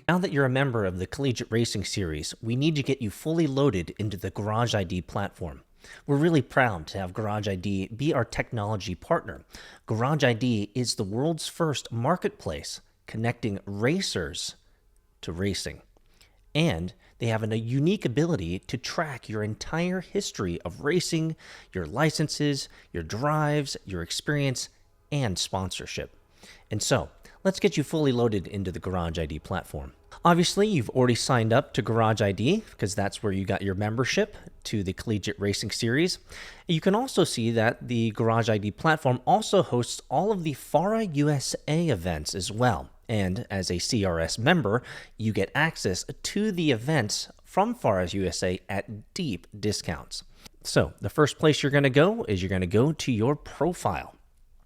Now that you're a member of the Collegiate Racing Series, we need to get you fully loaded into the Garage ID platform. We're really proud to have Garage ID be our technology partner. Garage ID is the world's first marketplace connecting racers to racing. And they have a unique ability to track your entire history of racing, your licenses, your drives, your experience, and sponsorship. And so, let's get you fully loaded into the Garage ID platform. Obviously, you've already signed up to Garage ID because that's where you got your membership to the Collegiate Racing Series. You can also see that the Garage ID platform also hosts all of the FARA USA events as well. And as a CRS member, you get access to the events from FARA USA at deep discounts. So the first place you're going to go is you're going to go to your profile.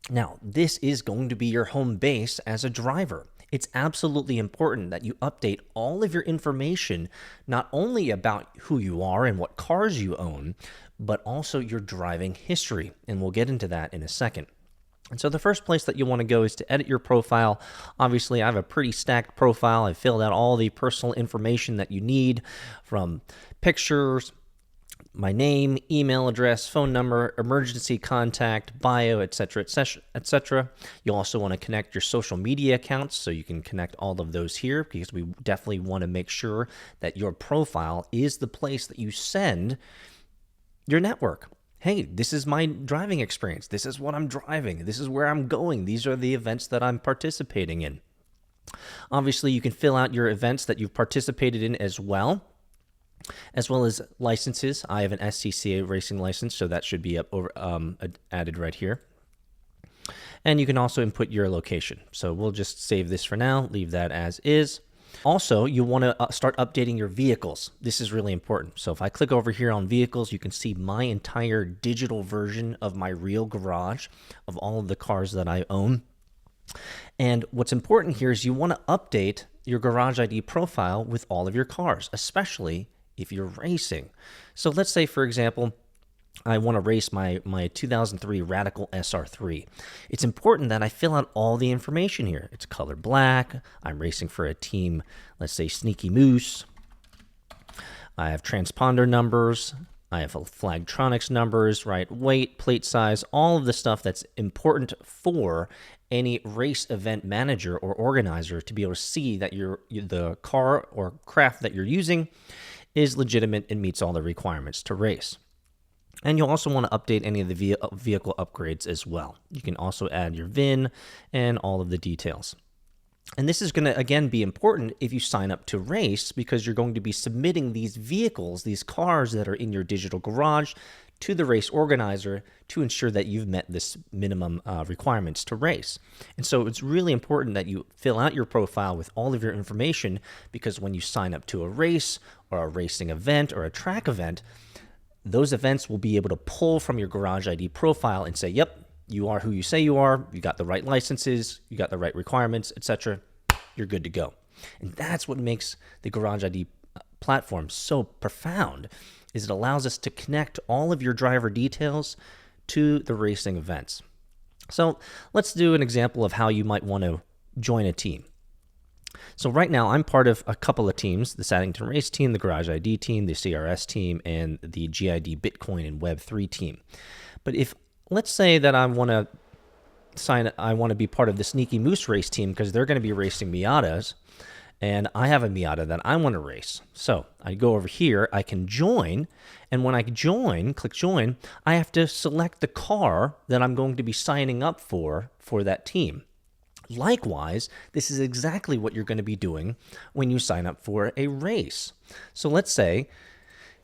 Now, this is going to be your home base as a driver. It's absolutely important that you update all of your information, not only about who you are and what cars you own, but also your driving history. And we'll get into that in a second. And so the first place that you want to go is to edit your profile. Obviously, I have a pretty stacked profile. I've filled out all the personal information that you need, from pictures, my name, email address, phone number, emergency contact, bio, etc., etc., etc. You'll also want to connect your social media accounts, so you can connect all of those here, because we definitely want to make sure that your profile is the place that you send your network. Hey, this is my driving experience. This is what I'm driving. This is where I'm going. These are the events that I'm participating in. Obviously, you can fill out your events that you've participated in as well as licenses. I have an SCCA racing license, so that should be added right here. And you can also input your location. So we'll just save this for now, leave that as is. Also, you want to start updating your vehicles. This is really important. So if I click over here on vehicles, you can see my entire digital version of my real garage of all of the cars that I own. And what's important here is you want to update your Garage ID profile with all of your cars, especially if you're racing. So let's say, for example, I want to race my 2003 Radical SR3. It's important that I fill out all the information here. It's color black. I'm racing for a team, let's say Sneaky Moose. I have transponder numbers. I have Flagtronics numbers, right? Weight, plate size, all of the stuff that's important for any race event manager or organizer to be able to see that the car or craft that you're using is legitimate and meets all the requirements to race. And you'll also want to update any of the vehicle upgrades as well. You can also add your VIN and all of the details. And this is going to, again, be important if you sign up to race, because you're going to be submitting these vehicles, these cars that are in your digital garage, to the race organizer to ensure that you've met this minimum requirements to race. And so it's really important that you fill out your profile with all of your information, because when you sign up to a race or a racing event or a track event, those events will be able to pull from your Garage ID profile and say, yep, you are who you say you are, you got the right licenses, you got the right requirements, etc. You're good to go. And that's what makes the Garage ID platform so profound, is it allows us to connect all of your driver details to the racing events. So let's do an example of how you might want to join a team. So right now, I'm part of a couple of teams: the Saddington race team, the Garage ID team, the CRS team, and the GID Bitcoin and Web3 team. But if, let's say that I want to be part of the Sneaky Moose race team, because they're going to be racing Miatas, and I have a Miata that I want to race. So I go over here, I can join, and when I click join, I have to select the car that I'm going to be signing up for that team. Likewise, this is exactly what you're going to be doing when you sign up for a race. So let's say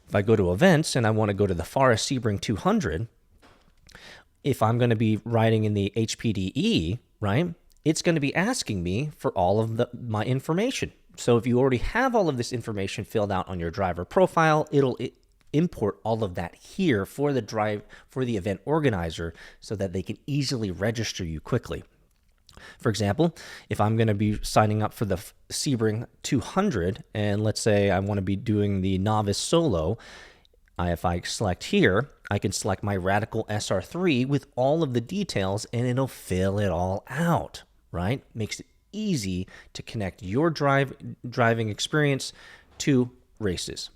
if I go to events and I want to go to the FARA Sebring 200, if I'm going to be riding in the HPDE, right, it's going to be asking me for all of my information. So if you already have all of this information filled out on your driver profile, it'll import all of that here for the event organizer, so that they can easily register you quickly. For example, if I'm going to be signing up for the Sebring 200, and let's say I want to be doing the novice solo, if I select here, I can select my Radical SR3 with all of the details, and it'll fill it all out, right? Makes it easy to connect your driving experience to races.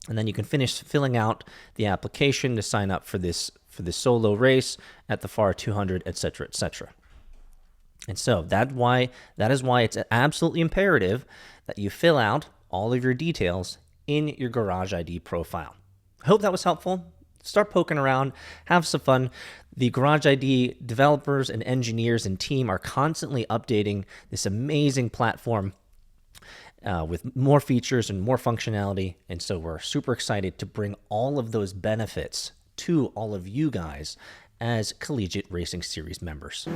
And then you can finish filling out the application to sign up for this solo race at the FAR 200, etc., etc. And so that is why it's absolutely imperative that you fill out all of your details in your Garage ID profile. I hope that was helpful. Start poking around, have some fun. The Garage ID developers and engineers and team are constantly updating this amazing platform with more features and more functionality. And so we're super excited to bring all of those benefits to all of you guys as Collegiate Racing Series members.